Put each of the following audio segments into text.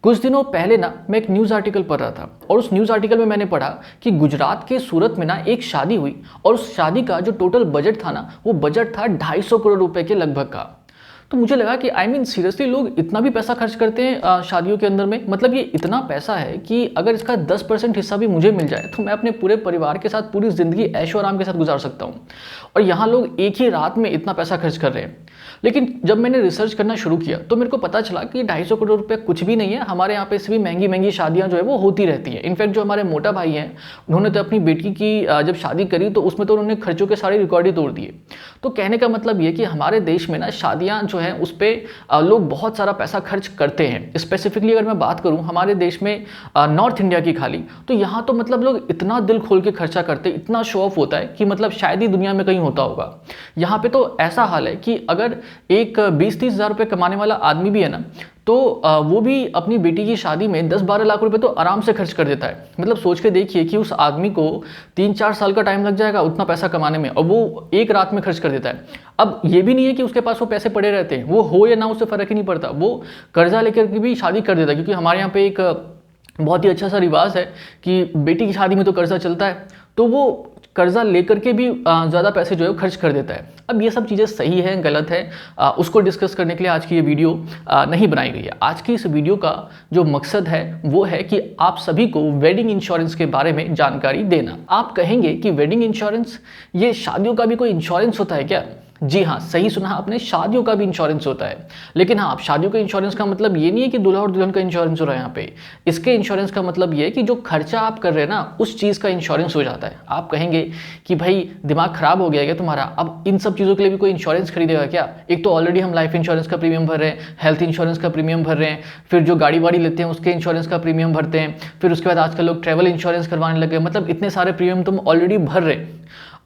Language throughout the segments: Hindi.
कुछ दिनों पहले ना मैं एक न्यूज़ आर्टिकल पढ़ रहा था और उस न्यूज़ आर्टिकल में मैंने पढ़ा कि गुजरात के सूरत में ना एक शादी हुई और उस शादी का जो टोटल बजट था ना वो बजट था 250 करोड़ रुपए के लगभग का। तो मुझे लगा कि सीरियसली लोग इतना भी पैसा खर्च करते हैं शादियों के अंदर में। मतलब ये इतना पैसा है कि अगर इसका 10% हिस्सा भी मुझे मिल जाए तो मैं अपने पूरे परिवार के साथ पूरी ज़िंदगी ऐशो आराम के साथ गुजार सकता हूँ। और यहाँ लोग एक ही रात में इतना पैसा खर्च कर रहे हैं। लेकिन जब मैंने रिसर्च करना शुरू किया तो मेरे को पता चला कि 250 करोड़ रुपए कुछ भी नहीं है। हमारे यहाँ पे इससे भी महंगी महंगी शादियाँ जो है वो होती रहती है। इनफैक्ट जो हमारे मोटा भाई हैं उन्होंने तो अपनी बेटी की जब शादी करी तो उसमें तो उन्होंने खर्चों के सारे रिकॉर्ड ही तोड़ दिए। तो कहने का मतलब ये कि हमारे देश में ना शादियाँ जो हैं उस पर लोग बहुत सारा पैसा खर्च करते हैं। स्पेसिफिकली अगर मैं बात करूँ हमारे देश में नॉर्थ इंडिया की खाली, तो यहाँ तो मतलब लोग इतना दिल खोल के खर्चा करते, इतना शो ऑफ होता है कि मतलब शायद ही दुनिया में कहीं होता होगा। यहाँ पे तो ऐसा हाल है कि अगर एक 20-30 हज़ार रुपये कमाने वाला आदमी भी है ना तो वो भी अपनी बेटी की शादी में 10-12 लाख रुपए तो आराम से खर्च कर देता है। मतलब सोच के देखिए कि उस आदमी को 3-4 साल का टाइम लग जाएगा उतना पैसा कमाने में और वो एक रात में खर्च कर देता है। अब ये भी नहीं है कि उसके पास वो पैसे पड़े रहते हैं, वो हो या ना उससे फ़र्क ही नहीं पड़ता, वो कर्जा लेकर के भी शादी कर देता है। क्योंकि हमारे यहाँ पे एक बहुत ही अच्छा सा रिवाज है कि बेटी की शादी में तो कर्जा चलता है, तो वो कर्जा लेकर के भी ज़्यादा पैसे जो है खर्च कर देता है। अब ये सब चीज़ें सही है गलत है उसको डिस्कस करने के लिए आज की ये वीडियो नहीं बनाई गई है। आज की इस वीडियो का जो मकसद है वो है कि आप सभी को वेडिंग इंश्योरेंस के बारे में जानकारी देना। आप कहेंगे कि वेडिंग इंश्योरेंस, ये शादियों का भी कोई इंश्योरेंस होता है क्या? जी हाँ, सही सुना आपने, शादियों का भी इंश्योरेंस होता है। लेकिन हाँ, शादियों के इंश्योरेंस का मतलब ये नहीं है कि दूल्हा और दुल्हन का इंश्योरेंस हो रहा है यहाँ पे। इसके इंश्योरेंस का मतलब ये है कि जो खर्चा आप कर रहे हैं ना उस चीज़ का इंश्योरेंस हो जाता है। आप कहेंगे कि भाई दिमाग खराब हो गया क्या तुम्हारा, अब इन सब चीज़ों के लिए भी कोई इंश्योरेंस खरीदेगा क्या? एक तो ऑलरेडी हम लाइफ इंश्योरेंस का प्रीमियम भर रहे हैं, हेल्थ इंश्योरेंस का प्रीमियम भर रहे हैं, फिर जो गाड़ी वाड़ी लेते हैं उसके इंश्योरेंस का प्रीमियम भरते हैं, फिर उसके बाद आजकल लोग ट्रैवल इंश्योरेंस करवाने लगे। मतलब इतने सारे प्रीमियम तुम ऑलरेडी भर रहे हैं।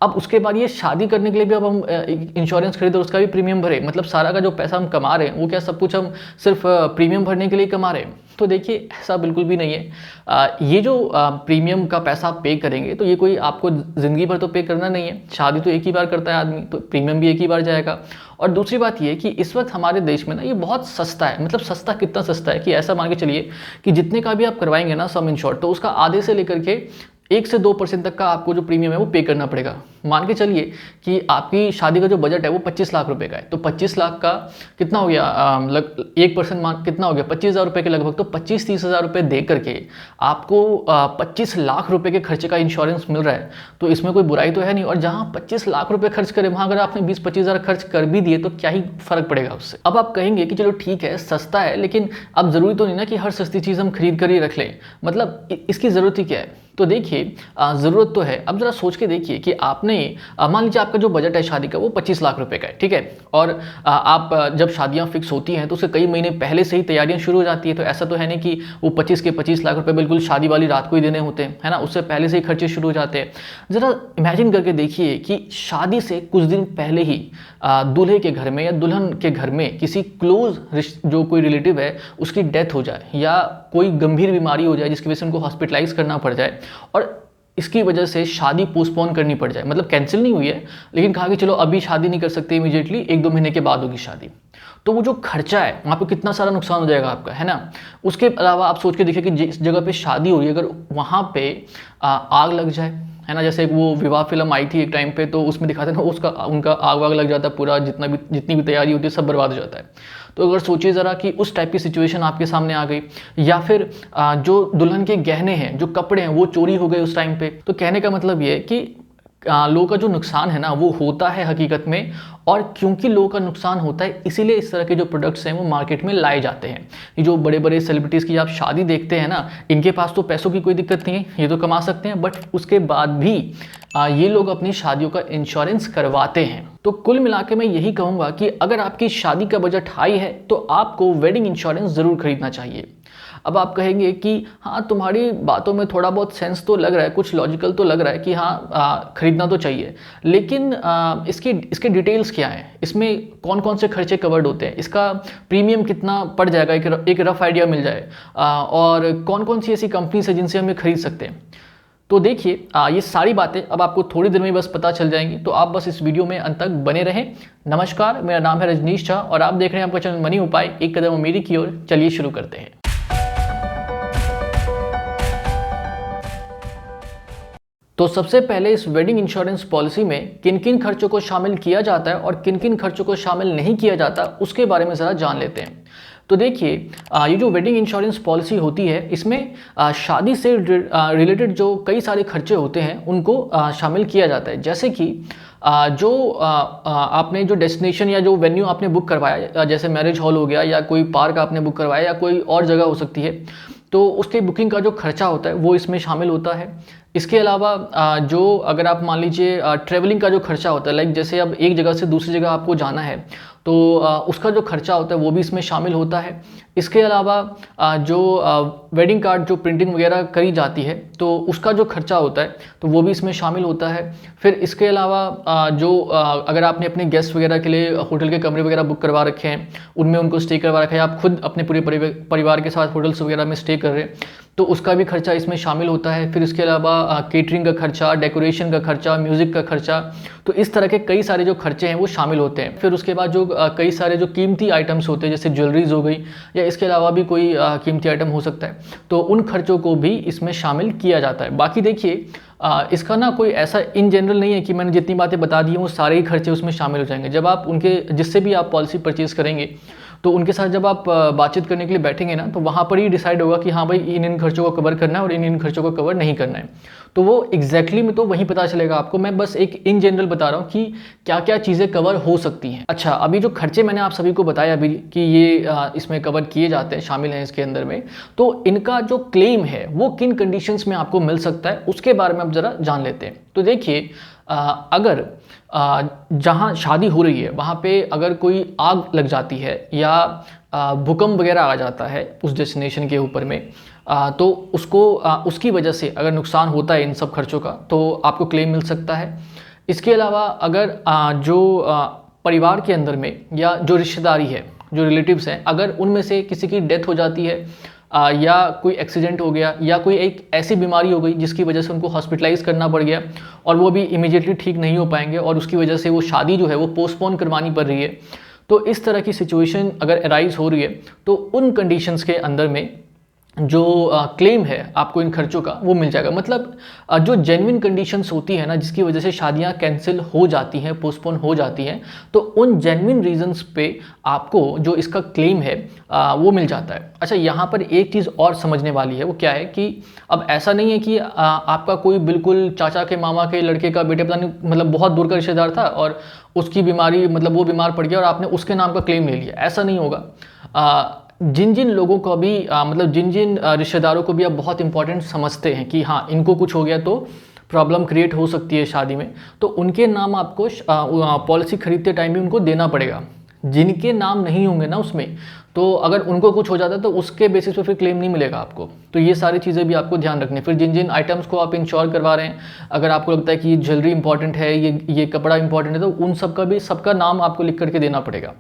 अब उसके बाद ये शादी करने के लिए भी अब हम इंश्योरेंस खरीदे और उसका भी प्रीमियम भरे। मतलब सारा का जो पैसा हम कमा रहे हैं वो क्या सब कुछ हम सिर्फ प्रीमियम भरने के लिए कमा रहे हैं? तो देखिए ऐसा बिल्कुल भी नहीं है। ये जो प्रीमियम का पैसा आप पे करेंगे तो ये कोई आपको ज़िंदगी भर तो पे करना नहीं है। शादी तो एक ही बार करता है आदमी, तो प्रीमियम भी एक ही बार जाएगा। और दूसरी बात ये कि इस वक्त हमारे देश में ना ये बहुत सस्ता है। मतलब सस्ता कितना सस्ता है कि ऐसा मान के चलिए कि जितने का भी आप करवाएंगे ना सम इंश्योर, तो उसका आधे से लेकर के 1 से 2% तक का आपको जो प्रीमियम है वो पे करना पड़ेगा। मान के चलिए कि आपकी शादी का जो बजट है वो 25 लाख रुपए का है, तो 25 लाख का कितना हो गया, 1% मान कितना हो गया, 25,000 रुपये के लगभग। तो 25-30 हज़ार रुपये दे करके आपको 25 लाख रुपए के खर्चे का इंश्योरेंस मिल रहा है, तो इसमें कोई बुराई तो है नहीं। और जहाँ 25 लाख रुपए खर्च करें वहाँ अगर आपने 20-25 हज़ार खर्च कर भी दिए तो क्या ही फर्क पड़ेगा उससे। अब आप कहेंगे कि चलो ठीक है सस्ता है, लेकिन अब ज़रूरी तो नहीं ना कि हर सस्ती चीज़ हम खरीद कर ही रख लें। मतलब इसकी ज़रूरत ही क्या है? तो देखिए ज़रूरत तो है। अब ज़रा सोच के देखिए कि आपने मान लीजिए आपका जो बजट है शादी का वो 25 लाख रुपए का है, ठीक है। और आप जब शादियां फिक्स होती हैं तो उसके कई महीने पहले से ही तैयारियां शुरू हो जाती है। तो ऐसा तो है नहीं कि वो 25 के 25 लाख रुपए बिल्कुल शादी वाली रात को ही देने होते हैं, है ना। उससे पहले से ही खर्चे शुरू हो जाते हैं। ज़रा इमेजिन करके देखिए कि शादी से कुछ दिन पहले ही दूल्हे के घर में या दुल्हन के घर में किसी क्लोज जो कोई रिलेटिव है उसकी डेथ हो जाए या कोई गंभीर बीमारी हो जाए जिसकी वजह से उनको हॉस्पिटलाइज करना पड़ जाए और इसकी वजह से शादी पोस्टपोन करनी पड़ जाए। मतलब कैंसिल नहीं हुई है लेकिन कहा कि चलो अभी शादी नहीं कर सकते, इमीडिएटली 1-2 महीने के बाद होगी शादी। तो वो जो खर्चा है वहाँ पे कितना सारा नुकसान हो जाएगा आपका, है ना। उसके अलावा आप सोच के देखिए कि जिस जगह पे शादी हो रही है अगर वहाँ पे आग लग जाए, है ना। जैसे एक वो विवाह फिल्म आई थी एक टाइम पे, तो उसमें दिखाते हैं ना उसका उनका आग वाग लग जाता है, पूरा जितनी भी तैयारी होती है सब बर्बाद हो जाता है। तो अगर सोचिए ज़रा कि उस टाइप की सिचुएशन आपके सामने आ गई, या फिर जो दुल्हन के गहने हैं, जो कपड़े हैं वो चोरी हो गए उस टाइम पे। तो कहने का मतलब ये है कि लोगों का जो नुकसान है ना वो होता है हकीकत में। और क्योंकि लोगों का नुकसान होता है इसीलिए इस तरह के जो प्रोडक्ट्स हैं वो मार्केट में लाए जाते हैं। ये जो बड़े बड़े सेलिब्रिटीज़ की आप शादी देखते हैं ना, इनके पास तो पैसों की कोई दिक्कत नहीं है, ये तो कमा सकते हैं, बट उसके बाद भी ये लोग अपनी शादियों का इंश्योरेंस करवाते हैं। तो कुल मिला के मैं यही कहूँगा कि अगर आपकी शादी का बजट हाई है तो आपको वेडिंग इंश्योरेंस ज़रूर खरीदना चाहिए। अब आप कहेंगे कि हाँ तुम्हारी बातों में थोड़ा बहुत सेंस तो लग रहा है, कुछ लॉजिकल तो लग रहा है कि हाँ खरीदना तो चाहिए, लेकिन इसके डिटेल्स क्या हैं, इसमें कौन कौन से खर्चे कवर्ड होते हैं, इसका प्रीमियम कितना पड़ जाएगा, एक रफ आइडिया मिल जाए, और कौन कौन सी ऐसी कंपनीज है जिनसे हम ये खरीद सकते हैं। तो देखिए ये सारी बातें अब आपको थोड़ी देर में बस पता चल जाएंगी, तो आप बस इस वीडियो में अंत तक बने रहें। नमस्कार, मेरा नाम है रजनीश झा और आप देख रहे हैं आपका चैनल मनी उपाय, एक कदम अमीरी की ओर। चलिए शुरू करते हैं। तो सबसे पहले इस वेडिंग इंश्योरेंस पॉलिसी में किन किन खर्चों को शामिल किया जाता है और किन किन खर्चों को शामिल नहीं किया जाता उसके बारे में ज़रा जान लेते हैं। तो देखिए, ये जो वेडिंग इंश्योरेंस पॉलिसी होती है इसमें शादी से रिलेटेड जो कई सारे खर्चे होते हैं उनको शामिल किया जाता है। जैसे कि आपने जो डेस्टिनेशन या जो वेन्यू आपने बुक करवाया, जैसे मैरिज हॉल हो गया या कोई पार्क आपने बुक करवाया या कोई और जगह हो सकती है, तो उसके बुकिंग का जो खर्चा होता है वो इसमें शामिल होता है। इसके अलावा जो अगर आप मान लीजिए ट्रैवलिंग का जो खर्चा होता है, लाइक जैसे अब एक जगह से दूसरी जगह आपको जाना है तो उसका जो खर्चा होता है वो भी इसमें शामिल होता है। इसके अलावा जो वेडिंग कार्ड जो प्रिंटिंग वगैरह करी जाती है तो उसका जो खर्चा होता है तो वो भी इसमें शामिल होता है। फिर इसके अलावा अगर आपने अपने गेस्ट वगैरह के लिए होटल के कमरे वगैरह बुक करवा रखे हैं, उनमें उनको स्टे करवा रखा है, आप खुद अपने पूरे परिवार के साथ होटल्स वगैरह में स्टे कर रहे हैं तो उसका भी खर्चा इसमें शामिल होता है। फिर इसके अलावा केटरिंग का खर्चा, डेकोरेशन का खर्चा, म्यूज़िक का खर्चा, तो इस तरह के कई सारे जो खर्चे हैं वो शामिल होते हैं। फिर उसके बाद जो कई सारे जो कीमती आइटम्स होते हैं जैसे ज्वेलरीज हो गई या इसके अलावा भी कोई कीमती आइटम हो सकता है, तो उन खर्चों को भी इसमें शामिल किया जाता है। बाकी देखिए, इसका ना कोई ऐसा इन जनरल नहीं है कि मैंने जितनी बातें बता दी हैं वो सारे ही खर्चे उसमें शामिल हो जाएंगे। जब आप उनके जिससे भी आप पॉलिसी परचेज़ करेंगे तो उनके साथ जब आप बातचीत करने के लिए बैठेंगे ना तो वहाँ पर ही डिसाइड होगा कि हाँ भाई इन खर्चों को कवर करना है और इन खर्चों को कवर नहीं करना है। तो वो एग्जैक्टली में तो वहीं पता चलेगा आपको। मैं बस एक इन जनरल बता रहा हूँ कि क्या क्या चीज़ें कवर हो सकती हैं। अच्छा, अभी जो खर्चे मैंने आप सभी को बताया अभी कि ये इसमें कवर किए जाते हैं, शामिल हैं इसके अंदर में, तो इनका जो क्लेम है वो किन कंडीशंस में आपको मिल सकता है उसके बारे में अब ज़रा जान लेते हैं। तो देखिए, अगर जहाँ शादी हो रही है वहाँ पे अगर कोई आग लग जाती है या भूकंप वगैरह आ जाता है उस डेस्टिनेशन के ऊपर में, तो उसकी वजह से अगर नुकसान होता है इन सब खर्चों का तो आपको क्लेम मिल सकता है। इसके अलावा अगर जो परिवार के अंदर में या जो रिश्तेदारी है, जो रिलेटिव्स हैं, अगर उनमें से किसी की डेथ हो जाती है या कोई एक्सीडेंट हो गया या कोई एक ऐसी बीमारी हो गई जिसकी वजह से उनको हॉस्पिटलाइज करना पड़ गया और वो भी इमीडिएटली ठीक नहीं हो पाएंगे और उसकी वजह से वो शादी जो है वो पोस्टपोन करवानी पड़ रही है, तो इस तरह की सिचुएशन अगर अराइज हो रही है तो उन कंडीशंस के अंदर में जो क्लेम है आपको इन खर्चों का वो मिल जाएगा। मतलब जो जेन्युइन कंडीशंस होती है ना जिसकी वजह से शादियां कैंसिल हो जाती हैं, पोस्टपोन हो जाती हैं, तो उन जेन्युइन रीजंस पे आपको जो इसका क्लेम है वो मिल जाता है। अच्छा, यहाँ पर एक चीज़ और समझने वाली है, वो क्या है कि अब ऐसा नहीं है कि आपका कोई बिल्कुल चाचा के मामा के लड़के का बेटे पता नहीं मतलब बहुत दूर का रिश्तेदार था और उसकी बीमारी मतलब वो बीमार पड़ गया और आपने उसके नाम का क्लेम ले लिया, ऐसा नहीं होगा। जिन जिन लोगों को भी मतलब जिन जिन रिश्तेदारों को भी आप बहुत इंपॉर्टेंट समझते हैं कि हाँ इनको कुछ हो गया तो प्रॉब्लम क्रिएट हो सकती है शादी में, तो उनके नाम आपको पॉलिसी खरीदते टाइम भी उनको देना पड़ेगा। जिनके नाम नहीं होंगे ना उसमें, तो अगर उनको कुछ हो जाता है तो उसके बेसिस पे फिर क्लेम नहीं मिलेगा आपको। तो ये सारी चीज़ें भी आपको ध्यान रखनी है। फिर जिन जिन आइटम्स को आप इंश्योर करवा रहे हैं, अगर आपको लगता है कि ये ज्वेलरी इंपॉर्टेंट है, ये कपड़ा इंपॉर्टेंट है, तो उन सबका नाम आपको लिख करके देना पड़ेगा।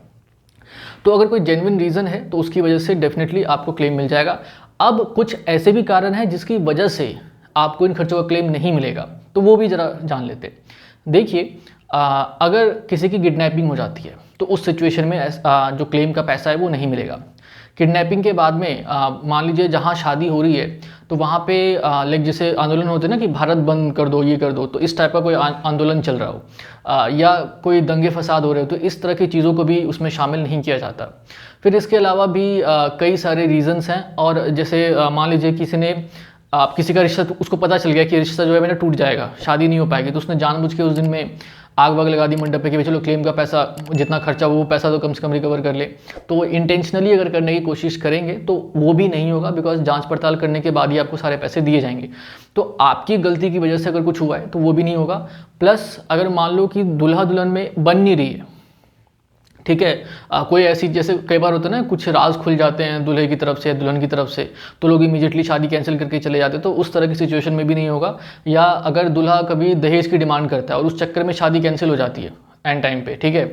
तो अगर कोई जेन्युइन रीज़न है तो उसकी वजह से डेफिनेटली आपको क्लेम मिल जाएगा। अब कुछ ऐसे भी कारण हैं जिसकी वजह से आपको इन खर्चों का क्लेम नहीं मिलेगा, तो वो भी ज़रा जान लेते हैं। देखिए, अगर किसी की किडनैपिंग हो जाती है तो उस सिचुएशन में जो क्लेम का पैसा है वो नहीं मिलेगा। किडनैपिंग के बाद में मान लीजिए जहाँ शादी हो रही है तो वहाँ पे लाइक जैसे आंदोलन होते हैं ना कि भारत बंद कर दो, ये कर दो, तो इस टाइप का कोई आंदोलन चल रहा हो या कोई दंगे फसाद हो रहे हो, तो इस तरह की चीज़ों को भी उसमें शामिल नहीं किया जाता। फिर इसके अलावा भी कई सारे रीजंस हैं, और जैसे मान लीजिए किसी का रिश्ता, उसको पता चल गया कि रिश्ता जो है मेरा टूट जाएगा, शादी नहीं हो पाएगी, तो उसने जानबूझ के उस दिन में आग वाग लगा दी मंडप पे कि चलो क्लेम का पैसा जितना खर्चा वो पैसा तो कम से कम रिकवर कर ले। तो इंटेंशनली अगर करने की कोशिश करेंगे तो वो भी नहीं होगा, बिकॉज जांच पड़ताल करने के बाद ही आपको सारे पैसे दिए जाएंगे। तो आपकी गलती की वजह से अगर कुछ हुआ है तो वो भी नहीं होगा। प्लस अगर मान लो कि दूल्हा दुल्हन में बन नहीं रही है, ठीक है, कोई ऐसी, जैसे कई बार होता है ना कुछ राज खुल जाते हैं दूल्हे की तरफ से या दुल्हन की तरफ से, तो लोग इमीडिएटली शादी कैंसिल करके चले जाते हैं, तो उस तरह की सिचुएशन में भी नहीं होगा। या अगर दूल्हा कभी दहेज की डिमांड करता है और उस चक्कर में शादी कैंसिल हो जाती है एंड टाइम पे, ठीक है,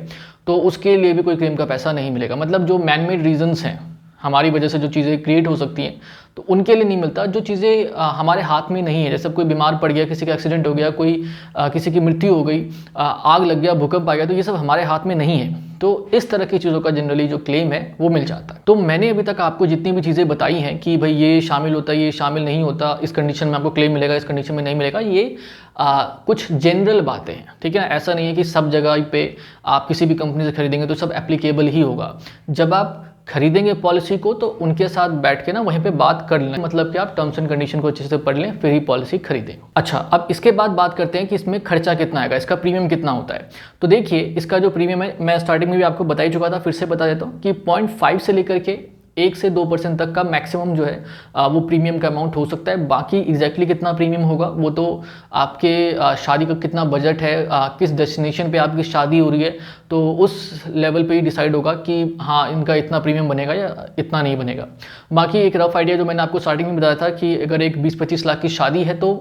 तो उसके लिए भी कोई क्लेम का पैसा नहीं मिलेगा। मतलब जो मैन मेड रीजंस हैं हमारी वजह से जो चीज़ें क्रिएट हो सकती हैं, तो उनके लिए नहीं मिलता। जो चीज़ें हमारे हाथ में नहीं है, जैसे कोई बीमार पड़ गया, किसी का एक्सीडेंट हो गया, कोई किसी की मृत्यु हो गई, आग लग गया, भूकंप आ गया, तो ये सब हमारे हाथ में नहीं है। तो इस तरह की चीज़ों का जनरली जो क्लेम है वो मिल जाता है। तो मैंने अभी तक आपको जितनी भी चीज़ें बताई हैं कि भाई ये शामिल होता है, ये शामिल नहीं होता, इस कंडीशन में आपको क्लेम मिलेगा, इस कंडीशन में नहीं मिलेगा, ये कुछ जनरल बातें हैं, ठीक है ना। ऐसा नहीं है कि सब जगह पे आप किसी भी कंपनी से खरीदेंगे तो सब एप्लीकेबल ही होगा। जब आप खरीदेंगे पॉलिसी को तो उनके साथ बैठ के ना वहीं पे बात कर लें, मतलब कि आप टर्म्स एंड कंडीशन को अच्छे से पढ़ लें, फिर ही पॉलिसी खरीदें। अच्छा, अब इसके बाद बात करते हैं कि इसमें खर्चा कितना आएगा, इसका प्रीमियम कितना होता है। तो देखिए, इसका जो प्रीमियम है, मैं स्टार्टिंग में भी आपको बता ही चुका था, फिर से बता देता हूँ कि 0.5 से लेकर के 1 से 2% तक का मैक्सिमम जो है वो प्रीमियम का अमाउंट हो सकता है। बाकी एग्जैक्टली कितना प्रीमियम होगा वो तो आपके शादी का कितना बजट है, किस डेस्टिनेशन पे आपकी शादी हो रही है, तो उस लेवल पे ही डिसाइड होगा कि हाँ इनका इतना प्रीमियम बनेगा या इतना नहीं बनेगा। बाकी एक रफ आइडिया जो मैंने आपको स्टार्टिंग में बताया था कि अगर एक 20-25 लाख की शादी है तो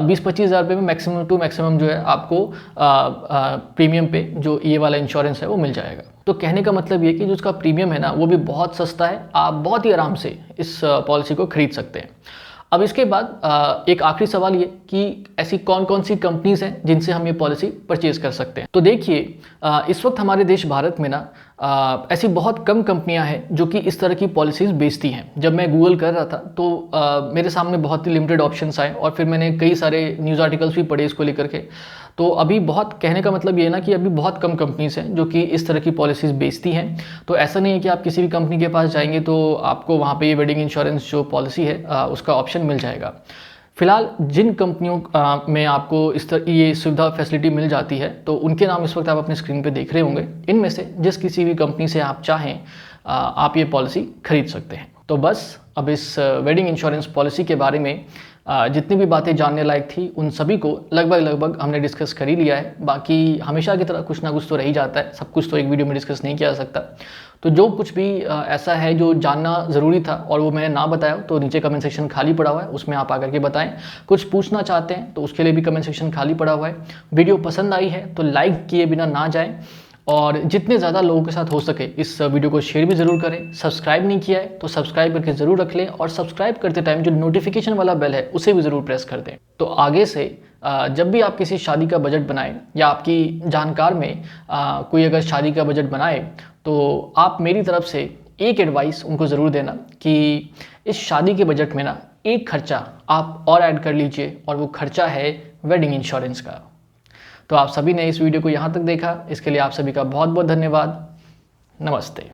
20-25 हज़ार रुपये में मैक्सिमम टू मैक्सिमम जो है आपको प्रीमियम पे जो ये वाला इंश्योरेंस है वो मिल जाएगा। तो कहने का मतलब ये कि जो उसका प्रीमियम है ना वो भी बहुत सस्ता है, आप बहुत ही आराम से इस पॉलिसी को खरीद सकते हैं। अब इसके बाद एक आखिरी सवाल ये कि ऐसी कौन कौन सी कंपनीज हैं जिनसे हम ये पॉलिसी परचेज कर सकते हैं। तो देखिए, इस वक्त हमारे देश भारत में ना ऐसी बहुत कम कंपनियां हैं जो कि इस तरह की पॉलिसीज़ बेचती हैं। जब मैं गूगल कर रहा था तो मेरे सामने बहुत ही लिमिटेड ऑप्शंस आए और फिर मैंने कई सारे न्यूज़ आर्टिकल्स भी पढ़े इसको लेकर के। तो अभी बहुत, कहने का मतलब ये है ना कि अभी बहुत कम कंपनीज हैं जो कि इस तरह की पॉलिसीज़ बेचती हैं। तो ऐसा नहीं है कि आप किसी भी कंपनी के पास जाएंगे तो आपको वहाँ पे ये वेडिंग इंश्योरेंस जो पॉलिसी है उसका ऑप्शन मिल जाएगा। फिलहाल जिन कंपनियों में आपको इस तरह ये सुविधा फैसिलिटी मिल जाती है तो उनके नाम इस वक्त आप अपनी स्क्रीन पे देख रहे होंगे। इनमें से जिस किसी भी कंपनी से आप चाहें आप ये पॉलिसी खरीद सकते हैं। तो बस अब इस वेडिंग इंश्योरेंस पॉलिसी के बारे में जितनी भी बातें जानने लायक थी उन सभी को लगभग हमने डिस्कस कर ही लिया है। बाकी हमेशा की तरह कुछ ना कुछ तो रह ही जाता है, सब कुछ तो एक वीडियो में डिस्कस नहीं किया जा सकता। तो जो कुछ भी ऐसा है जो जानना ज़रूरी था और वो मैंने ना बताया तो नीचे कमेंट सेक्शन खाली पड़ा हुआ है, उसमें आप आकर के बताएं। कुछ पूछना चाहते हैं तो उसके लिए भी कमेंट सेक्शन खाली पड़ा हुआ है। वीडियो पसंद आई है तो लाइक किए बिना ना जाएं और जितने ज़्यादा लोगों के साथ हो सके इस वीडियो को शेयर भी ज़रूर करें। सब्सक्राइब नहीं किया है तो सब्सक्राइब करके ज़रूर रख लें और सब्सक्राइब करते टाइम जो नोटिफिकेशन वाला बेल है उसे भी ज़रूर प्रेस कर दें। तो आगे से जब भी आप किसी शादी का बजट बनाएं या आपकी जानकार में कोई अगर शादी का बजट बनाए तो आप मेरी तरफ से एक एडवाइस उनको ज़रूर देना कि इस शादी के बजट में ना एक खर्चा आप और ऐड कर लीजिए और वो खर्चा है वेडिंग इंश्योरेंस का। तो आप सभी ने इस वीडियो को यहाँ तक देखा, इसके लिए आप सभी का बहुत बहुत धन्यवाद। नमस्ते।